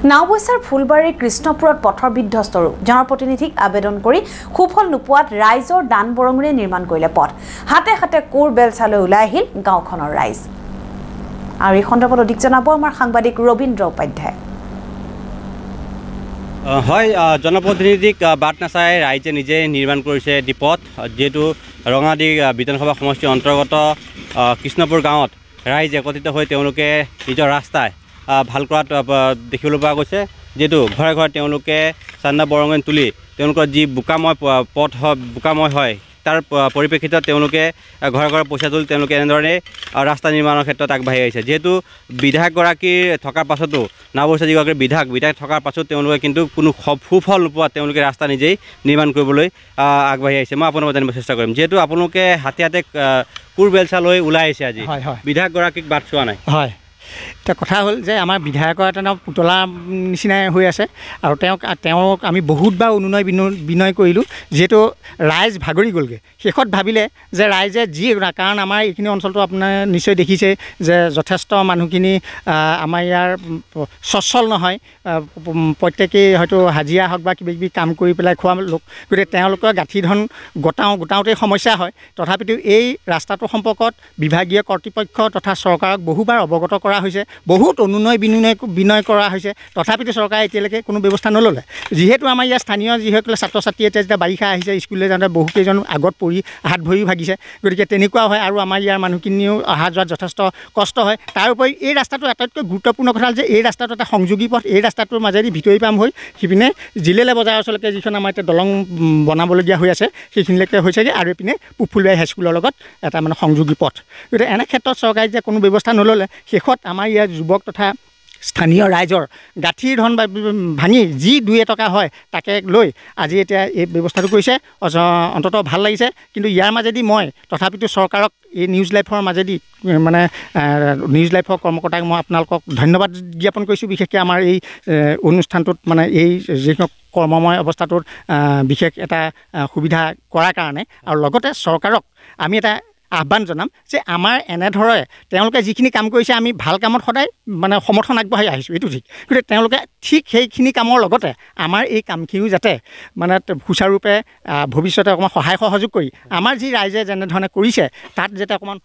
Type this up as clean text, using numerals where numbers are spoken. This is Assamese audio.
নাওবৈচাৰ ফুলবাৰীৰ কৃষ্ণপুৰত পথৰ বিধ্বস্তৰো জনপ্ৰতিনিধিক আবেদন কৰি সুফল নোপোৱাত ৰাইজৰ দান বৰঙণি নিৰ্মাণ কৰিলে পথ হাতে হাতে কোৰ বেলচালৈ ওলাই আহিল গাঁওখনৰ ৰাইজ আৰু এই সন্দৰ্ভত অধিক জনাব আমাৰ সাংবাদিক ৰবীন্দ্ৰ উপাধ্যায় হয় জনপ্ৰতিনিধিক বাট নাচাই ৰাইজে নিজে নিৰ্মাণ কৰিছে পথ যেহেতু ৰঙাদি বিধানসভা সমষ্টিৰ অন্তৰ্গত কৃষ্ণপুৰ গাঁৱত ৰাইজ একত্ৰিত হৈ তেওঁলোকে নিজৰ ৰাস্তাই ভাল কৰাত দেখিবলৈ পোৱা গৈছে যেহেতু ঘৰে ঘৰে তেওঁলোকে চান্দা বৰঙণি তুলি তেওঁলোকৰ যি বোকাময় পথ বোকাময় হয় তাৰ পৰিপ্ৰেক্ষিতত তেওঁলোকে ঘৰে ঘৰে পইচা তুলি তেওঁলোকে এনেধৰণে ৰাস্তা নিৰ্মাণৰ ক্ষেত্ৰত আগবাঢ়ি আহিছে যেহেতু বিধায়কগৰাকীৰ থকাৰ পাছতো নাওবৈচা যিগৰাকী বিধায়ক থকাৰ পাছত তেওঁলোকে কিন্তু কোনো সুফল নোপোৱাত তেওঁলোকে ৰাস্তা নিজেই নিৰ্মাণ কৰিবলৈ আগবাঢ়ি আহিছে মই আপোনালোকক জানিব চেষ্টা কৰিম যেহেতু আপোনালোকে হাতে হাতে কোৰ বেলচা লৈ ওলাই আহিছে আজি বিধায়কগৰাকীক বাট চোৱা নাই হয় এটা কথা হ'ল যে আমাৰ বিধায়কৰ এটা পুতলা নিচিনাই হৈ আছে আৰু তেওঁক আমি বহুতবাৰ অনুনয় বিনয় কৰিলোঁ যিহেতু ৰাইজ ভাগৰি গ'লগৈ শেষত ভাবিলে যে ৰাইজে যি কাৰণ আমাৰ এইখিনি অঞ্চলটো আপোনাৰ নিশ্চয় দেখিছে যে যথেষ্ট মানুহখিনি আমাৰ ইয়াৰ সচ্ছল নহয় প্ৰত্যেকেই হয়তো হাজিৰা হওক বা কিবা কিবি কাম কৰি পেলাই খোৱা লোক গতিকে তেওঁলোকৰ গাঁঠি ধন গোটাওঁতেই সমস্যা হয় তথাপিতো এই ৰাস্তাটোৰ সম্পৰ্কত বিভাগীয় কৰ্তৃপক্ষ তথা চৰকাৰক বহুবাৰ অৱগত কৰা হৈছে বহুত অনুনয় বিনয় কৰা হৈছে তথাপিতো চৰকাৰে এতিয়ালৈকে কোনো ব্যৱস্থা নল'লে যিহেতু আমাৰ ইয়াৰ স্থানীয় যিসকলে ছাত্ৰ ছাত্ৰী এতিয়া যেতিয়া বাৰিষা আহিছে স্কুললৈ যাওঁতে বহুকেইজন আগত পৰি হাত ভৰিও ভাগিছে গতিকে তেনেকুৱা হয় আৰু আমাৰ ইয়াৰ মানুহখিনিও অহা যোৱাত যথেষ্ট কষ্ট হয় তাৰোপৰি এই ৰাস্তাটো আটাইতকৈ গুৰুত্বপূৰ্ণ কথা যে এই ৰাস্তাটো এটা সংযোগী পথ এই ৰাস্তাটোৰ মাজেদি ভিতৰি পাম হৈ সিপিনে জিলেলে বজাৰ ওচৰলৈকে যিখন আমাৰ এতিয়া দলং বনাবলগীয়া হৈ আছে সেইখিনিলৈকে হৈছেগৈ আৰু এইপিনে ফুলবাৰী হাইস্কুলৰ লগত এটা মানে সংযোগী পথ গতিকে এনে ক্ষেত্ৰত চৰকাৰে যে কোনো ব্যৱস্থা নল'লে শেষত আমাৰ ইয়াৰ যুৱক তথা স্থানীয় ৰাইজৰ গাঁঠিৰ ধন ভাঙি যি 2 টকা হয় তাকে লৈ আজি এতিয়া এই ব্যৱস্থাটো কৰিছে অন্ততঃ ভাল লাগিছে কিন্তু ইয়াৰ মাজেদি মই তথাপিতো চৰকাৰক এই নিউজ লাইভৰ মাজেদি মানে নিউজ লাইভৰ কৰ্মকৰ্তাক মই আপোনালোকক ধন্যবাদ জ্ঞাপন কৰিছোঁ বিশেষকৈ আমাৰ এই অনুষ্ঠানটোত মানে এই যিখিনি কৰ্মময় অৱস্থাটোত বিশেষ এটা সুবিধা কৰাৰ কাৰণে আৰু লগতে চৰকাৰক আমি এটা আহ্বান জনাম যে আমাৰ এনেধৰণে তেওঁলোকে যিখিনি কাম কৰিছে আমি ভাল কামত সদায় মানে সমৰ্থন আগবঢ়াই আহিছোঁ এইটো ঠিক গতিকে তেওঁলোকে ঠিক সেইখিনি কামৰ লগতে আমাৰ এই কামখিনিও যাতে মানে সুচাৰুৰূপে ভৱিষ্যতে অকণমান সহায় সহযোগ কৰি আমাৰ যি ৰাইজে যেনেধৰণে কৰিছে তাত যাতে অকণমান